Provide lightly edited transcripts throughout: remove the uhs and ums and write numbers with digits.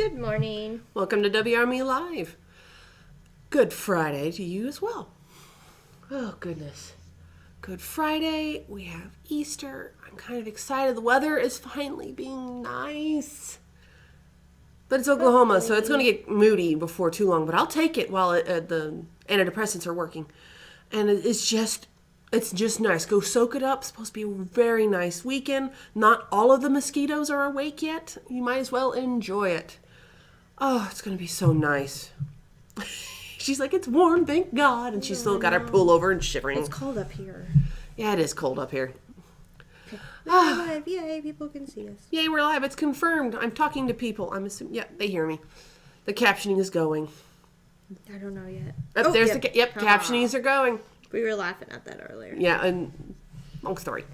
Good morning. Welcome to WRME Live. Good Friday to you as well. Oh, goodness. Good Friday. We have Easter. I'm kind of excited. The weather is finally being nice. But it's Oklahoma, so it's going to get moody before too long. But I'll take it while the antidepressants are working. And it's just nice. Go soak it up. It's supposed to be a very nice weekend. Not all of the mosquitoes are awake yet. You might as well enjoy it. Oh, it's going to be so nice. She's like, it's warm, thank God. And she's still got her pullover and shivering. It's cold up here. Yeah, it is cold up here. We're live. Yay, people can see us. Yay, we're live. It's confirmed. I'm talking to people. I'm assuming. Yeah, they hear me. The captioning is going. I don't know yet. There's captionings are going. We were laughing at that earlier. Yeah, and long story.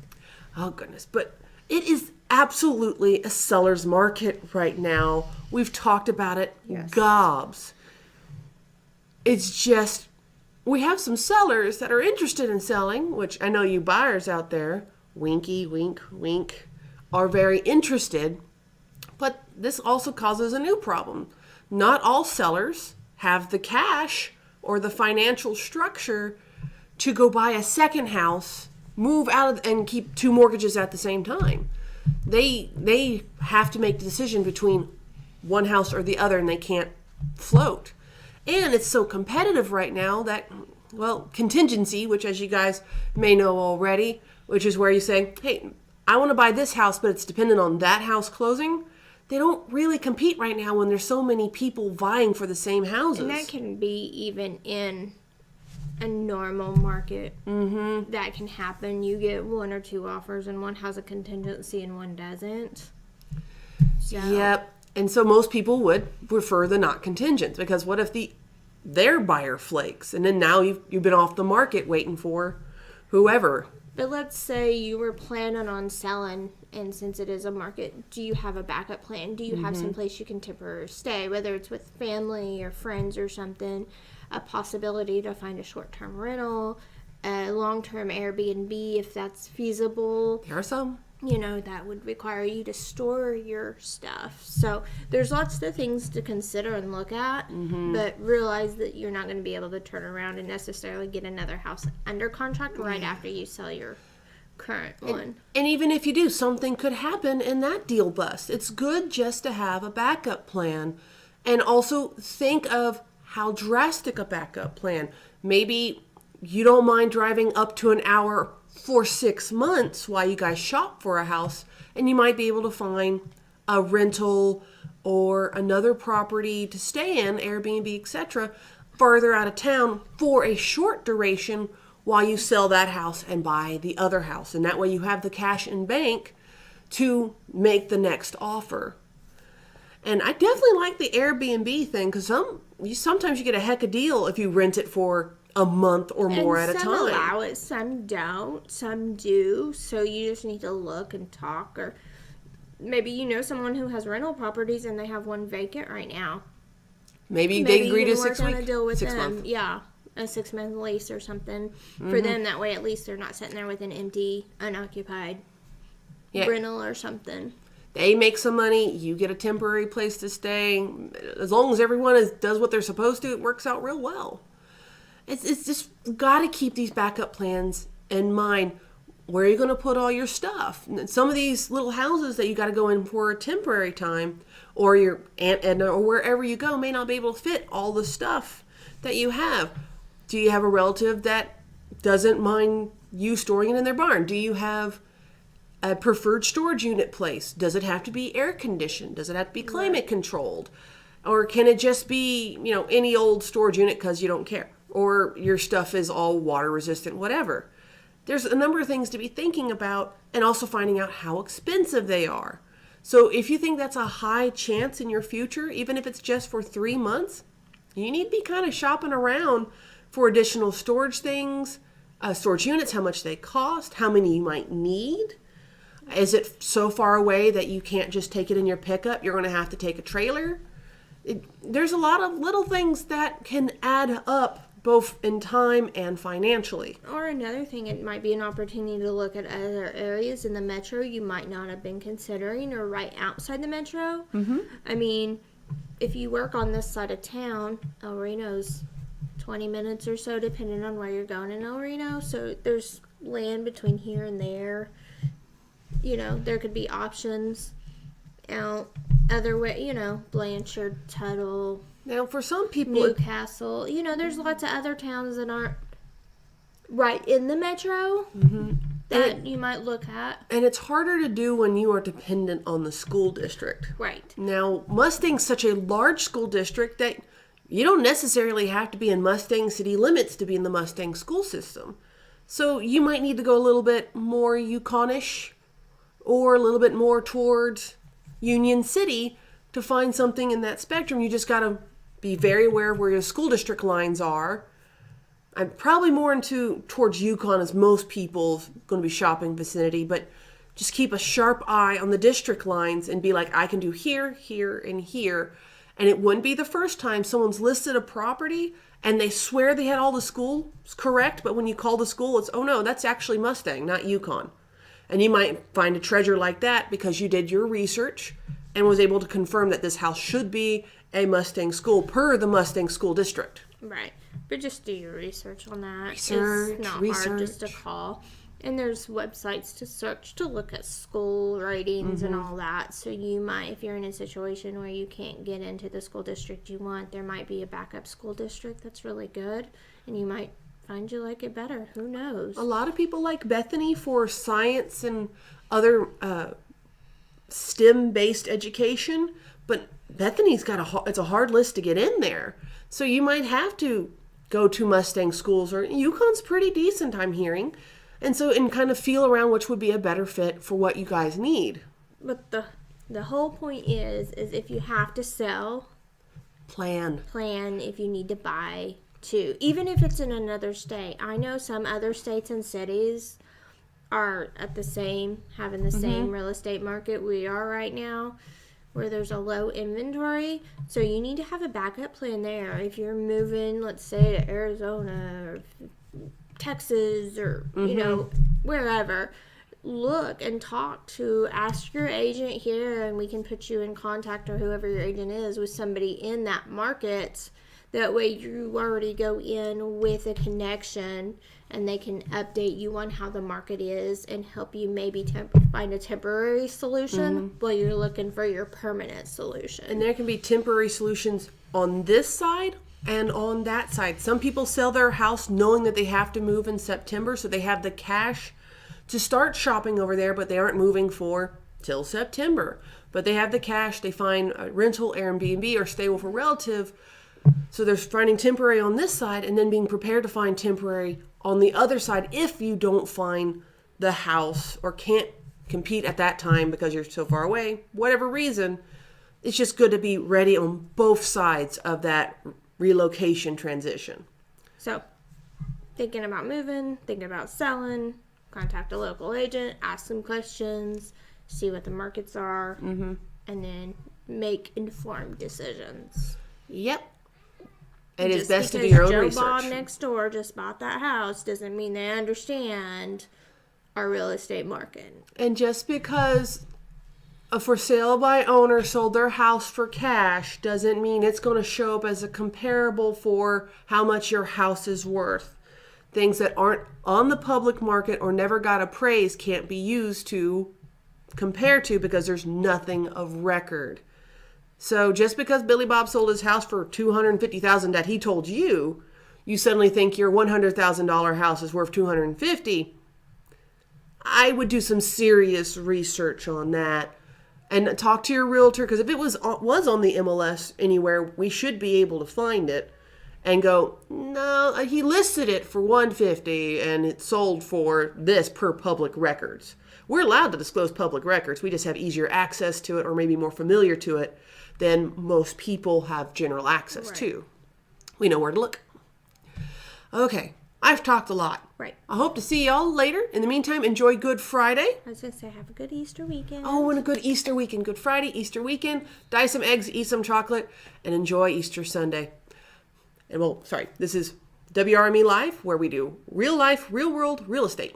Oh, goodness. But it is absolutely a seller's market right now. We've talked about it gobs. It's just, we have some sellers that are interested in selling, which I know you buyers out there, winky, wink, wink, are very interested. But this also causes a new problem. Not all sellers have the cash or the financial structure to go buy a second house, move out and keep two mortgages at the same time. They have to make the decision between one house or the other, and they can't float. And it's so competitive right now that, well, contingency, which as you guys may know already, which is where you say, hey, I want to buy this house, but it's dependent on that house closing. They don't really compete right now when there's so many people vying for the same houses. And that can be even in a normal market. Mm-hmm. That can happen. You get one or two offers, and one has a contingency and one doesn't. So. Yep. And so most people would prefer the not contingent, because what if their buyer flakes, and then now you've been off the market waiting for whoever. But let's say you were planning on selling, and since it is a market, do you have a backup plan? Do you have some place you can temporarily stay, whether it's with family or friends or something? A possibility to find a short-term rental, a long-term Airbnb if that's feasible. There are some. That would require you to store your stuff. So there's lots of things to consider and look at, but realize that you're not going to be able to turn around and necessarily get another house under contract right after you sell your current one. And even if you do, something could happen in that deal bust. It's good just to have a backup plan, and also think of how drastic a backup plan. Maybe you don't mind driving up to an hour for 6 months while you guys shop for a house, and you might be able to find a rental or another property to stay in, Airbnb, etc., farther out of town for a short duration while you sell that house and buy the other house. And that way you have the cash in bank to make the next offer. And I definitely like the Airbnb thing, because sometimes you get a heck of a deal if you rent it for a month or more at a time. Some allow it, some don't, some do. So you just need to look and talk, or maybe someone who has rental properties and they have one vacant right now. Maybe they agree to 6 weeks. A deal with 6 them. month. Yeah, a 6-month lease or something for them. That way, at least they're not sitting there with an empty, unoccupied rental or something. They make some money. You get a temporary place to stay. As long as everyone does what they're supposed to, it works out real well. It's just got to keep these backup plans in mind. Where are you going to put all your stuff? Some of these little houses that you got to go in for a temporary time, or your Aunt Edna or wherever you go, may not be able to fit all the stuff that you have. Do you have a relative that doesn't mind you storing it in their barn? Do you have a preferred storage unit place? Does it have to be air conditioned? Does it have to be climate controlled? Or can it just be, any old storage unit because you don't care? Or your stuff is all water resistant, whatever. There's a number of things to be thinking about, and also finding out how expensive they are. So if you think that's a high chance in your future, even if it's just for 3 months, you need to be kind of shopping around for additional storage things, storage units, how much they cost, how many you might need. Is it so far away that you can't just take it in your pickup? You're going to have to take a trailer. There's a lot of little things that can add up, both in time and financially. Or another thing, it might be an opportunity to look at other areas in the metro you might not have been considering, or right outside the metro. Mm-hmm. I mean, if you work on this side of town, El Reno's 20 minutes or so, depending on where you're going in El Reno. So there's land between here and there. There could be options out other way, Blanchard, Tuttle, Now, for some people, Newcastle. There's lots of other towns that aren't right in the metro that you might look at. and it's harder to do when you are dependent on the school district. Right. Now, Mustang's such a large school district that you don't necessarily have to be in Mustang city limits to be in the Mustang school system. So you might need to go a little bit more Yukonish or a little bit more towards Union City to find something in that spectrum. You just got to be very aware of where your school district lines are. I'm probably more towards Yukon, as most people going to be shopping vicinity, but just keep a sharp eye on the district lines and be like, I can do here, here, and here. And it wouldn't be the first time someone's listed a property and they swear they had all the schools correct, but when you call the school, it's, oh no, that's actually Mustang, not Yukon. And you might find a treasure like that because you did your research and was able to confirm that this house should be a Mustang school per the Mustang school district. Right. But just do your research on that. Research, It's not hard just to call. And there's websites to search to look at school ratings and all that. So you might, if you're in a situation where you can't get into the school district you want, there might be a backup school district that's really good. And you might find you like it better. Who knows? A lot of people like Bethany for science and other STEM-based education, but Bethany's it's a hard list to get in there. So you might have to go to Mustang schools, or Yukon's pretty decent, I'm hearing. And kind of feel around which would be a better fit for what you guys need. But the whole point is if you have to sell, plan if you need to buy too, even if it's in another state. I know some other states and cities are having the same real estate market we are right now, where there's a low inventory. So you need to have a backup plan there. If you're moving, let's say, to Arizona or Texas or wherever, look and ask your agent here, and we can put you in contact, or whoever your agent is, with somebody in that market. That way you already go in with a connection, and they can update you on how the market is and help you maybe find a temporary solution while you're looking for your permanent solution. And there can be temporary solutions on this side and on that side. Some people sell their house knowing that they have to move in September, so they have the cash to start shopping over there, but they aren't moving till September. But they have the cash, they find a rental, Airbnb, or stay with a relative. So they're finding temporary on this side and then being prepared to find temporary on the other side if you don't find the house or can't compete at that time because you're so far away, whatever reason. It's just good to be ready on both sides of that relocation transition. So, thinking about moving, thinking about selling, contact a local agent, ask some questions, see what the markets are, and then make informed decisions. Yep. It is Just best to do because your own Joe research. Bob next door just bought that house doesn't mean they understand our real estate market. And just because a for sale by owner sold their house for cash doesn't mean it's going to show up as a comparable for how much your house is worth. Things that aren't on the public market or never got appraised can't be used to compare to because there's nothing of record. So just because Billy Bob sold his house for $250,000 that he told you, you suddenly think your $100,000 house is worth $250,000. I would do some serious research on that and talk to your realtor, because if it was on the MLS anywhere, we should be able to find it and go, no, he listed it for $150,000 and it sold for this per public records. We're allowed to disclose public records. We just have easier access to it, or maybe more familiar to it than most people have general access to. We know where to look. Okay, I've talked a lot. Right. I hope to see y'all later. In the meantime, enjoy Good Friday. I was going to say, have a good Easter weekend. Oh, and a good Easter weekend. Good Friday, Easter weekend. Dye some eggs, eat some chocolate, and enjoy Easter Sunday. And this is WRME Live, where we do real life, real world, real estate.